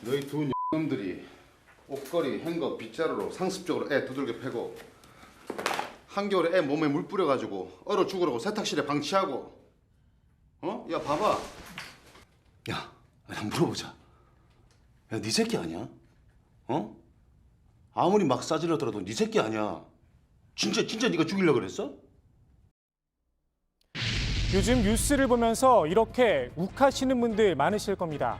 너희 두 놈들이 옷걸이, 행거, 빗자루로 상습적으로 애 두들겨 패고 한겨울에 애 몸에 물 뿌려가지고 얼어 죽으라고 세탁실에 방치하고 야 봐봐. 야, 나 물어보자. 야, 네 새끼 아니야? 아무리 막 싸질러더라도 네 새끼 아니야. 진짜 네가 죽이려고 그랬어? 요즘 뉴스를 보면서 이렇게 욱하시는 분들 많으실 겁니다.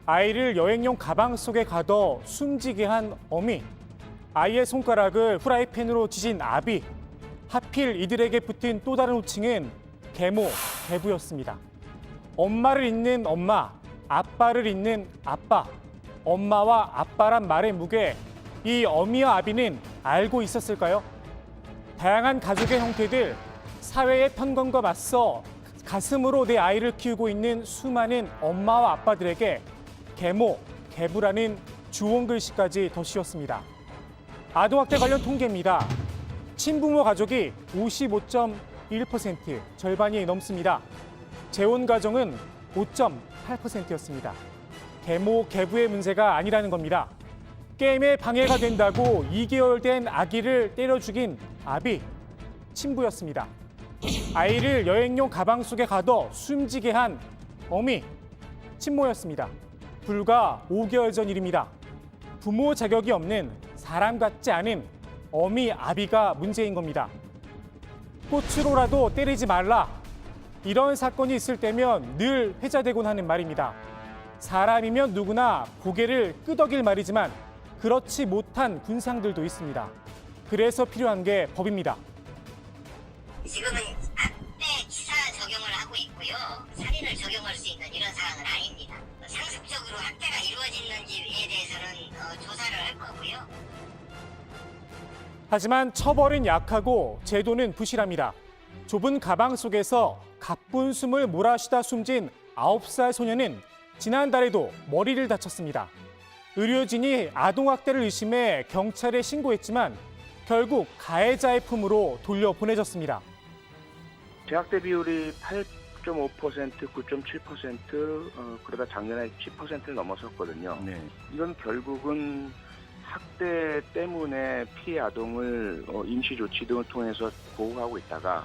아이를 여행용 가방 속에 가둬 숨지게 한 어미, 아이의 손가락을 후라이팬으로 지진 아비, 하필 이들에게 붙은 또 다른 호칭은 계모, 계부였습니다. 엄마를 잇는 엄마, 아빠를 잇는 아빠, 엄마와 아빠란 말의 무게, 이 어미와 아비는 알고 있었을까요? 다양한 가족의 형태들, 사회의 편견과 맞서 가슴으로 내 아이를 키우고 있는 수많은 엄마와 아빠들에게 계모, 계부라는 주원 글씨까지 더 씌웠습니다. 아동학대 관련 통계입니다. 친부모 가족이 55.1%, 절반이 넘습니다. 재혼 가정은 5.8%였습니다. 계모, 계부의 문제가 아니라는 겁니다. 게임에 방해가 된다고 2개월 된 아기를 때려 죽인 아비, 친부였습니다. 아이를 여행용 가방 속에 가둬 숨지게 한 어미, 친모였습니다. 불과 5개월 전 일입니다. 부모 자격이 없는 사람 같지 않은 어미 아비가 문제인 겁니다. 꽃으로라도 때리지 말라. 이런 사건이 있을 때면 늘 회자되곤 하는 말입니다. 사람이면 누구나 고개를 끄덕일 말이지만 그렇지 못한 군상들도 있습니다. 그래서 필요한 게 법입니다. 지금은 학대 치사 적용을 하고 있고요. 살인을 적용할 수 있는 이런 사안은 아닙니다. 상습적으로 학대가 이루어졌는지에 대해서는 조사를 할 거고요. 하지만 처벌은 약하고 제도는 부실합니다. 좁은 가방 속에서 가쁜 숨을 몰아쉬다 숨진 9살 소녀는 지난달에도 머리를 다쳤습니다. 의료진이 아동학대를 의심해 경찰에 신고했지만 결국 가해자의 품으로 돌려보내졌습니다. 재학대 비율이 8.5%, 9.7%, 그러다 작년에 10%를 넘어섰거든요. 네. 이건 결국은 학대 때문에 피해 아동을 임시 조치 등을 통해서 보호하고 있다가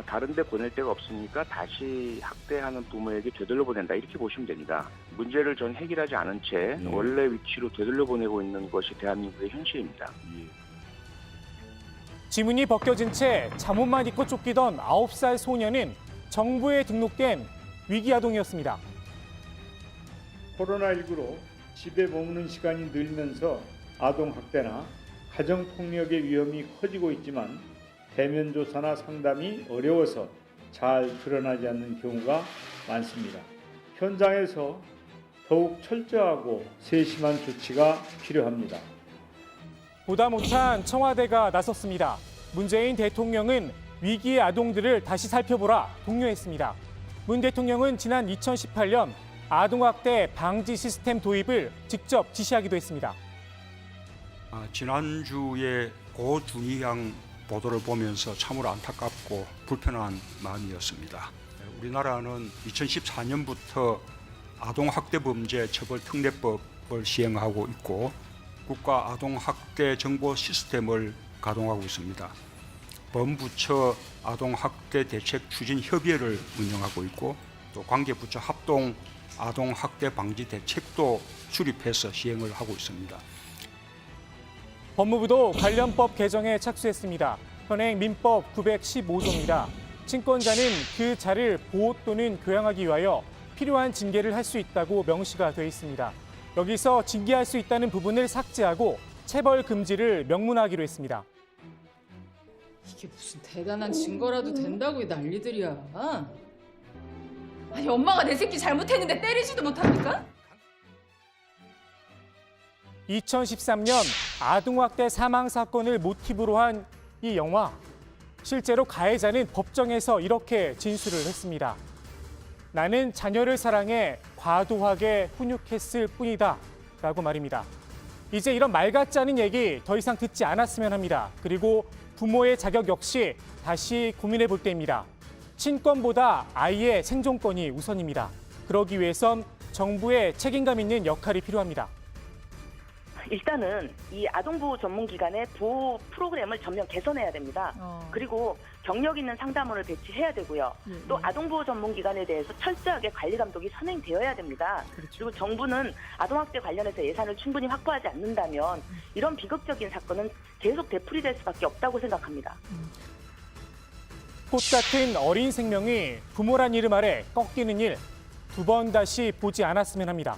다른 데 보낼 데가 없으니까 다시 학대하는 부모에게 되돌려 보낸다, 이렇게 보시면 됩니다. 문제를 전 해결하지 않은 채 원래 위치로 되돌려 보내고 있는 것이 대한민국의 현실입니다. 지문이 벗겨진 채 잠옷만 입고 쫓기던 9살 소녀는 정부에 등록된 위기아동이었습니다. 코로나19로 집에 머무는 시간이 늘면서 아동학대나 가정폭력의 위험이 커지고 있지만 대면 조사나 상담이 어려워서 잘 드러나지 않는 경우가 많습니다. 현장에서 더욱 철저하고 세심한 조치가 필요합니다. 보다 못한 청와대가 나섰습니다. 문재인 대통령은 위기의 아동들을 다시 살펴보라 독려했습니다. 문 대통령은 지난 2018년 아동학대 방지 시스템 도입을 직접 지시하기도 했습니다. 지난주에 고준희양 보도를 보면서 참으로 안타깝고 불편한 마음이었습니다. 우리나라는 2014년부터 아동학대범죄처벌특례법을 시행하고 있고 국가 아동학대 정보 시스템을 가동하고 있습니다. 범부처 아동학대 대책 추진 협의회를 운영하고 있고 또 관계부처 합동 아동학대 방지 대책도 수립해서 시행을 하고 있습니다. 법무부도 관련법 개정에 착수했습니다. 현행 민법 915조입니다. 친권자는 그 자를 보호 또는 교양하기 위하여 필요한 징계를 할 수 있다고 명시가 되어 있습니다. 여기서 징계할 수 있다는 부분을 삭제하고 체벌 금지를 명문화하기로 했습니다. 이게 무슨 대단한 증거라도 된다고 난리들이야. 아니 엄마가 내 새끼 잘못했는데 때리지도 못합니까? 2013년 아동학대 사망 사건을 모티브로 한 이 영화. 실제로 가해자는 법정에서 이렇게 진술을 했습니다. 나는 자녀를 사랑해 과도하게 훈육했을 뿐이다 라고 말입니다. 이제 이런 말 같지 않은 얘기 더 이상 듣지 않았으면 합니다. 그리고 부모의 자격 역시 다시 고민해 볼 때입니다. 친권보다 아이의 생존권이 우선입니다. 그러기 위해선 정부의 책임감 있는 역할이 필요합니다. 일단은 이 아동보호 전문기관의 보호 프로그램을 전면 개선해야 됩니다. 그리고 경력 있는 상담원을 배치해야 되고요. 또 아동보호 전문기관에 대해서 철저하게 관리 감독이 선행되어야 됩니다. 그리고 정부는 아동학대 관련해서 예산을 충분히 확보하지 않는다면 이런 비극적인 사건은 계속 되풀이될 수밖에 없다고 생각합니다. 꽃 같은 어린 생명이 부모란 이름 아래 꺾이는 일 2번 다시 보지 않았으면 합니다.